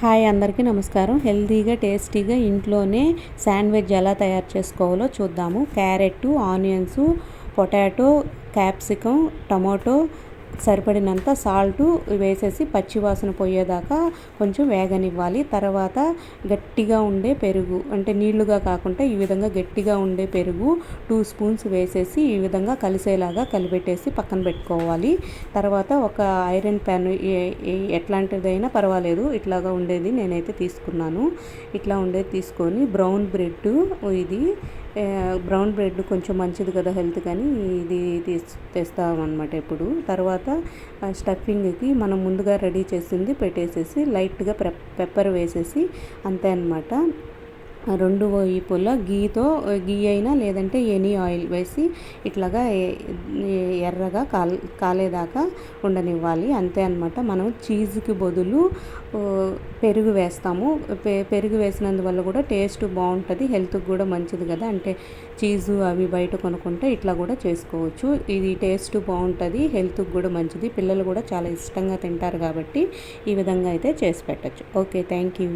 Hi అందరికీ నమస్కారం. హెల్తీగా టేస్టీగా ఇంట్లోనే శాండ్విచ్ ఎలా తయారు చేసుకోవాలో చూద్దాము. Carrot, onions, potato, capsicum, tomato, సరిపడినంత సాల్టు వేసేసి పచ్చివాసన పోయేదాకా కొంచెం వేగనివ్వాలి. తర్వాత గట్టిగా ఉండే పెరుగు, అంటే నీళ్లుగా కాకుండా ఈ విధంగా గట్టిగా ఉండే పెరుగు 2 స్పూన్స్ వేసేసి ఈ విధంగా కలిసేలాగా కలిపెట్టేసి పక్కన పెట్టుకోవాలి. తర్వాత ఒక ఐరన్ ప్యాన్ ఎట్లాంటిదైనా పర్వాలేదు, ఇట్లాగా ఉండేది నేనైతే తీసుకున్నాను. ఇట్లా ఉండేది తీసుకొని బ్రౌన్ బ్రెడ్, ఇది బ్రౌన్ బ్రెడ్ కొంచెం మంచిది కదా హెల్త్, కానీ ఇది తెస్తామన్నమాట ఎప్పుడు. తర్వాత స్టఫింగ్కి మనం ముందుగా రెడీ చేసింది పెట్టేసేసి లైట్గా పెప్పర్ వేసేసి అంతే అన్నమాట. 2 వైపులా గీ అయినా లేదంటే ఎనీ ఆయిల్ వేసి ఇట్లాగా ఎర్రగా కాలేదాకా ఉండనివ్వాలి, అంతే అన్నమాట. మనం చీజ్కి బదులు పెరుగు వేస్తాము. పెరుగు వేసినందువల్ల కూడా టేస్ట్ బాగుంటుంది, హెల్త్కి కూడా మంచిది కదా. అంటే చీజు అవి బయట కొనుక్కుంటే ఇట్లా కూడా చేసుకోవచ్చు. ఇది టేస్ట్ బాగుంటుంది, హెల్త్కి కూడా మంచిది, పిల్లలు కూడా చాలా ఇష్టంగా తింటారు కాబట్టి ఈ విధంగా అయితే చేసి పెట్టచ్చు. Okay, thank you.